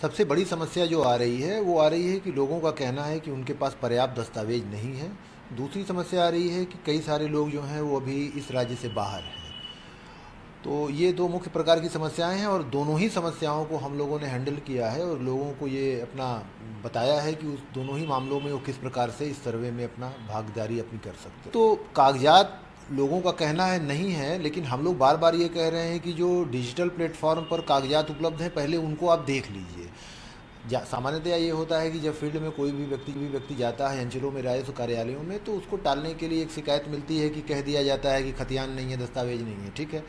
सबसे बड़ी समस्या जो आ रही है वो आ रही है कि लोगों का कहना है कि उनके पास पर्याप्त दस्तावेज नहीं है। दूसरी समस्या आ रही है कि कई सारे लोग जो हैं वो अभी इस राज्य से बाहर हैं। तो ये दो मुख्य प्रकार की समस्याएं हैं और दोनों ही समस्याओं को हम लोगों ने हैंडल किया है और लोगों को ये अपना बताया है कि उस दोनों ही मामलों में वो किस प्रकार से इस सर्वे में अपना भागीदारी अपनी कर सकते हैं। तो कागजात लोगों का कहना है नहीं है, लेकिन हम लोग बार बार ये कह रहे हैं कि जो डिजिटल प्लेटफॉर्म पर कागजात उपलब्ध हैं पहले उनको आप देख लीजिए। सामान्यतया ये होता है कि जब फील्ड में कोई भी व्यक्ति जाता है अंचलों में, राजस्व कार्यालयों में, तो उसको टालने के लिए एक शिकायत मिलती है कि कह दिया जाता है कि खतियान नहीं है, दस्तावेज नहीं है। ठीक है,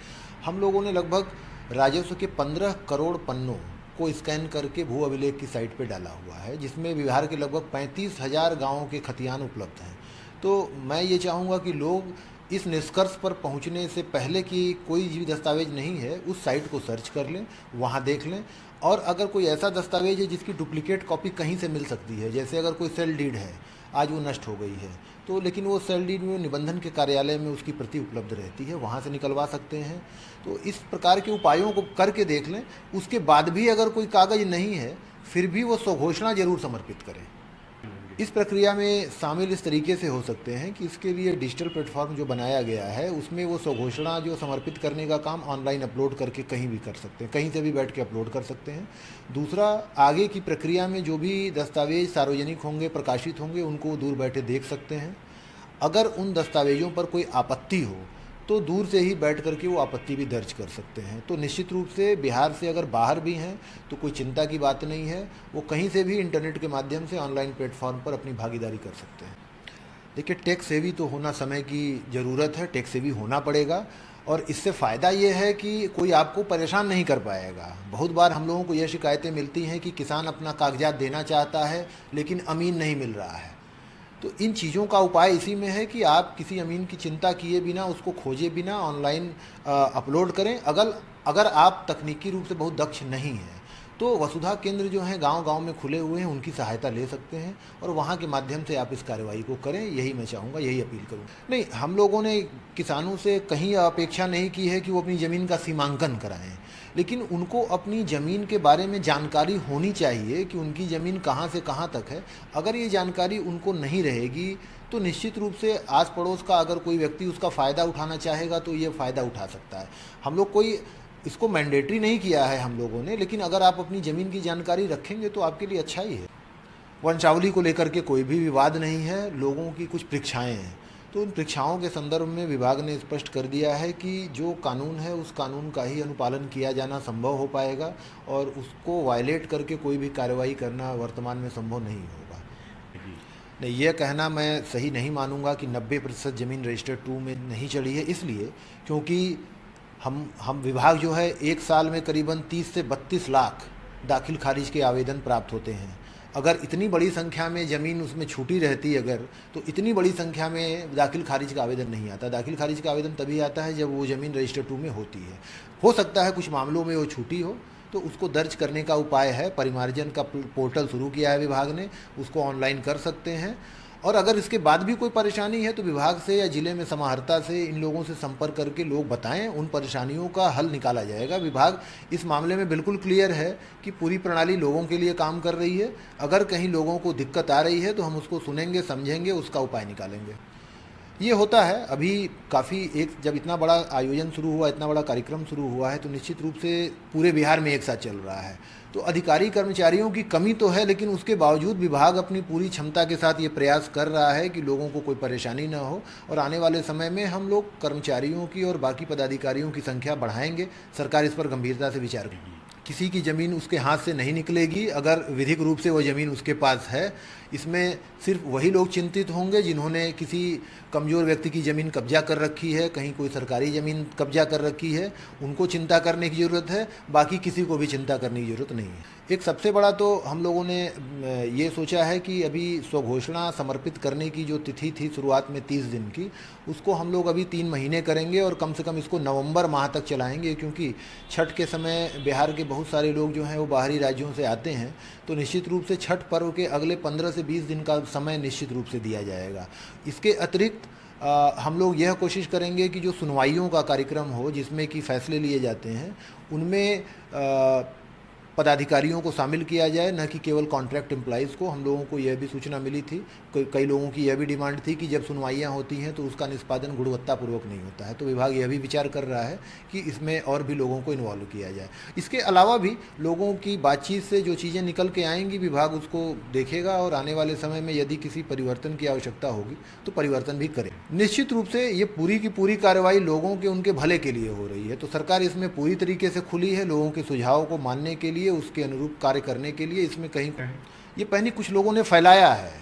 हम लोगों ने लगभग राजस्व के 15 करोड़ पन्नों को स्कैन करके भू अभिलेख की साइट पर डाला हुआ है, जिसमें बिहार के लगभग 35,000 गाँवों के खतियान उपलब्ध हैं। तो मैं ये चाहूँगा कि लोग इस निष्कर्ष पर पहुंचने से पहले कि कोई भी दस्तावेज नहीं है, उस साइट को सर्च कर लें, वहां देख लें। और अगर कोई ऐसा दस्तावेज है जिसकी डुप्लीकेट कॉपी कहीं से मिल सकती है, जैसे अगर कोई सेल डीड है, आज वो नष्ट हो गई है, तो लेकिन वो सेल डीड में निबंधन के कार्यालय में उसकी प्रति उपलब्ध रहती है, वहाँ से निकलवा सकते हैं। तो इस प्रकार के उपायों को करके देख लें। उसके बाद भी अगर कोई कागज़ नहीं है, फिर भी वो स्वघोषणा जरूर समर्पित करें। इस प्रक्रिया में शामिल इस तरीके से हो सकते हैं कि इसके लिए डिजिटल प्लेटफॉर्म जो बनाया गया है उसमें वो स्वघोषणा जो समर्पित करने का काम ऑनलाइन अपलोड करके कहीं भी कर सकते हैं, कहीं से भी बैठ के अपलोड कर सकते हैं। दूसरा, आगे की प्रक्रिया में जो भी दस्तावेज सार्वजनिक होंगे, प्रकाशित होंगे, उनको दूर बैठे देख सकते हैं। अगर उन दस्तावेजों पर कोई आपत्ति हो तो दूर से ही बैठ करके वो आपत्ति भी दर्ज कर सकते हैं। तो निश्चित रूप से बिहार से अगर बाहर भी हैं तो कोई चिंता की बात नहीं है, वो कहीं से भी इंटरनेट के माध्यम से ऑनलाइन प्लेटफॉर्म पर अपनी भागीदारी कर सकते हैं। देखिए, टेक सेवी तो होना समय की ज़रूरत है, टेक सेवी होना पड़ेगा। और इससे फ़ायदा ये है कि कोई आपको परेशान नहीं कर पाएगा। बहुत बार हम लोगों को ये शिकायतें मिलती हैं कि किसान अपना कागजात देना चाहता है लेकिन अमीन नहीं मिल रहा है। तो इन चीज़ों का उपाय इसी में है कि आप किसी अमीन की चिंता किए बिना, उसको खोजे बिना ऑनलाइन अपलोड करें। अगर अगर आप तकनीकी रूप से बहुत दक्ष नहीं हैं तो वसुधा केंद्र जो हैं गांव-गांव में खुले हुए हैं, उनकी सहायता ले सकते हैं और वहां के माध्यम से आप इस कार्रवाई को करें। यही मैं चाहूँगा, यही अपील करूँ। नहीं, हम लोगों ने किसानों से कहीं अपेक्षा नहीं की है कि वो अपनी ज़मीन का सीमांकन कराएं, लेकिन उनको अपनी ज़मीन के बारे में जानकारी होनी चाहिए कि उनकी ज़मीन कहाँ से कहाँ तक है। अगर ये जानकारी उनको नहीं रहेगी तो निश्चित रूप से आस पड़ोस का अगर कोई व्यक्ति उसका फ़ायदा उठाना चाहेगा तो ये फ़ायदा उठा सकता है। हम लोग कोई इसको मैंडेटरी नहीं किया है हम लोगों ने, लेकिन अगर आप अपनी ज़मीन की जानकारी रखेंगे तो आपके लिए अच्छा ही है। वंशावली को लेकर के कोई भी विवाद नहीं है, लोगों की कुछ परीक्षाएं हैं। तो उन परीक्षाओं के संदर्भ में विभाग ने स्पष्ट कर दिया है कि जो कानून है उस कानून का ही अनुपालन किया जाना संभव हो पाएगा और उसको वायलेट करके कोई भी कार्रवाई करना वर्तमान में संभव नहीं होगा। नहीं, यह कहना मैं सही नहीं मानूंगा कि 90% ज़मीन रजिस्टर 2 में नहीं चढ़ी है, इसलिए क्योंकि हम विभाग जो है एक साल में करीबन 30 से 32 लाख दाखिल खारिज के आवेदन प्राप्त होते हैं। अगर इतनी बड़ी संख्या में ज़मीन उसमें छूटी रहती अगर, तो इतनी बड़ी संख्या में दाखिल खारिज का आवेदन नहीं आता। दाखिल खारिज का आवेदन तभी आता है जब वो ज़मीन रजिस्टर 2 में होती है। हो सकता है कुछ मामलों में वो छूटी हो, तो उसको दर्ज करने का उपाय है। परिमार्जन का पोर्टल शुरू किया है विभाग ने, उसको ऑनलाइन कर सकते हैं। और अगर इसके बाद भी कोई परेशानी है तो विभाग से या जिले में समाहर्ता से इन लोगों से संपर्क करके लोग बताएं, उन परेशानियों का हल निकाला जाएगा। विभाग इस मामले में बिल्कुल क्लियर है कि पूरी प्रणाली लोगों के लिए काम कर रही है। अगर कहीं लोगों को दिक्कत आ रही है तो हम उसको सुनेंगे, समझेंगे, उसका उपाय निकालेंगे। ये होता है अभी काफ़ी, एक जब इतना बड़ा आयोजन शुरू हुआ, इतना बड़ा कार्यक्रम शुरू हुआ है तो निश्चित रूप से पूरे बिहार में एक साथ चल रहा है। तो अधिकारी कर्मचारियों की कमी तो है, लेकिन उसके बावजूद विभाग अपनी पूरी क्षमता के साथ ये प्रयास कर रहा है कि लोगों को कोई परेशानी ना हो। और आने वाले समय में हम लोग कर्मचारियों की और बाकी पदाधिकारियों की संख्या बढ़ाएंगे। सरकार इस पर गंभीरता से विचार करेगी। किसी की ज़मीन उसके हाथ से नहीं निकलेगी अगर विधिक रूप से वो ज़मीन उसके पास है। इसमें सिर्फ वही लोग चिंतित होंगे जिन्होंने किसी कमज़ोर व्यक्ति की ज़मीन कब्जा कर रखी है, कहीं कोई सरकारी ज़मीन कब्जा कर रखी है, उनको चिंता करने की ज़रूरत है। बाकी किसी को भी चिंता करने की ज़रूरत नहीं है। एक सबसे बड़ा तो हम लोगों ने ये सोचा है कि अभी स्वघोषणा समर्पित करने की जो तिथि थी शुरुआत में 30 दिन की, उसको हम लोग अभी 3 महीने करेंगे और कम से कम इसको नवंबर माह तक चलाएंगे, क्योंकि छठ के समय बिहार के बहुत सारे लोग जो हैं वो बाहरी राज्यों से आते हैं। तो निश्चित रूप से छठ पर्व के अगले 15 से 20 दिन का समय निश्चित रूप से दिया जाएगा। इसके अतिरिक्त हम लोग यह कोशिश करेंगे कि जो सुनवाइयों का कार्यक्रम हो जिसमें कि फ़ैसले लिए जाते हैं, उनमें पदाधिकारियों को शामिल किया जाए, न कि केवल कॉन्ट्रैक्ट एम्प्लॉइज़ को। हम लोगों को यह भी सूचना मिली थी, कई लोगों की यह भी डिमांड थी कि जब सुनवाइयाँ होती हैं तो उसका निष्पादन गुणवत्तापूर्वक नहीं होता है। तो विभाग यह भी विचार कर रहा है कि इसमें और भी लोगों को इन्वॉल्व किया जाए। इसके अलावा भी लोगों की बातचीत से जो चीज़ें निकल के आएंगी, विभाग उसको देखेगा और आने वाले समय में यदि किसी परिवर्तन की आवश्यकता होगी तो परिवर्तन भी करे। निश्चित रूप से ये पूरी की पूरी कार्रवाई लोगों के उनके भले के लिए हो रही है, तो सरकार इसमें पूरी तरीके से खुली है लोगों के सुझावों को मानने के लिए, उसके अनुरूप कार्य करने के लिए। इसमें कहीं ये पैनिक कुछ लोगों ने फैलाया है।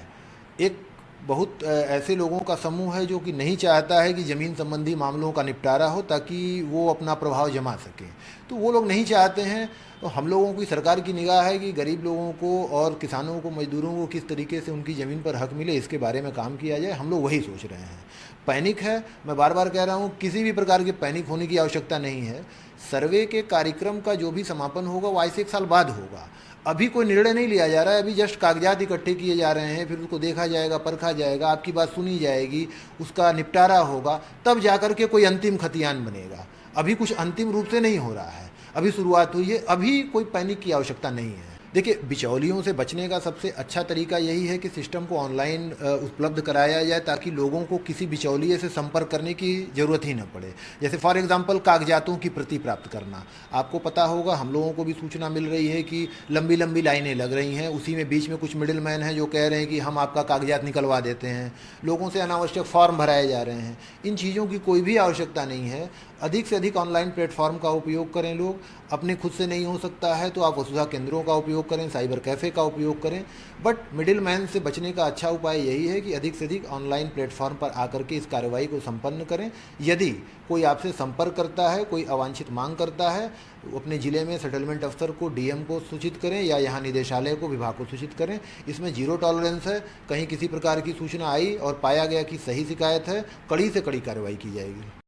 एक बहुत ऐसे लोगों का समूह है जो कि नहीं चाहता है कि ज़मीन संबंधी मामलों का निपटारा हो ताकि वो अपना प्रभाव जमा सकें। तो वो लोग नहीं चाहते हैं। तो हम लोगों की सरकार की निगाह है कि गरीब लोगों को और किसानों को, मजदूरों को किस तरीके से उनकी ज़मीन पर हक मिले, इसके बारे में काम किया जाए। हम लोग वही सोच रहे हैं। पैनिक है, मैं बार बार कह रहा हूँ, किसी भी प्रकार की पैनिक होने की आवश्यकता नहीं है। सर्वे के कार्यक्रम का जो भी समापन होगा वो आज से 1 साल बाद होगा। अभी कोई निर्णय नहीं लिया जा रहा है, अभी जस्ट कागजात इकट्ठे किए जा रहे हैं, फिर उसको देखा जाएगा, परखा जाएगा, आपकी बात सुनी जाएगी, उसका निपटारा होगा, तब जाकर के कोई अंतिम खतियान बनेगा। अभी कुछ अंतिम रूप से नहीं हो रहा है, अभी शुरुआत हुई है, अभी कोई पैनिक की आवश्यकता नहीं है। देखिए, बिचौलियों से बचने का सबसे अच्छा तरीका यही है कि सिस्टम को ऑनलाइन उपलब्ध कराया जाए ताकि लोगों को किसी बिचौलिए से संपर्क करने की ज़रूरत ही न पड़े। जैसे फॉर एग्जांपल कागजातों की प्रति प्राप्त करना। आपको पता होगा, हम लोगों को भी सूचना मिल रही है कि लंबी लंबी लाइनें लग रही हैं, उसी में बीच में कुछ मिडिल मैन हैं जो कह रहे हैं कि हम आपका कागजात निकलवा देते हैं। लोगों से अनावश्यक फॉर्म भराए जा रहे हैं। इन चीज़ों की कोई भी आवश्यकता नहीं है। अधिक से अधिक ऑनलाइन प्लेटफॉर्म का उपयोग करें लोग। अपने खुद से नहीं हो सकता है तो आप वसुधा केंद्रों का उपयोग करें, साइबर कैफ़े का उपयोग करें। बट मिडिल मैन से बचने का अच्छा उपाय यही है कि अधिक से अधिक ऑनलाइन प्लेटफॉर्म पर आकर के इस कार्रवाई को संपन्न करें। यदि कोई आपसे संपर्क करता है, कोई अवांछित मांग करता है, अपने ज़िले में सेटलमेंट अफसर को, डीएम को सूचित करें या यहाँ निदेशालय को, विभाग को सूचित करें। इसमें जीरो टॉलरेंस है। कहीं किसी प्रकार की सूचना आई और पाया गया कि सही शिकायत है, कड़ी से कड़ी कार्रवाई की जाएगी।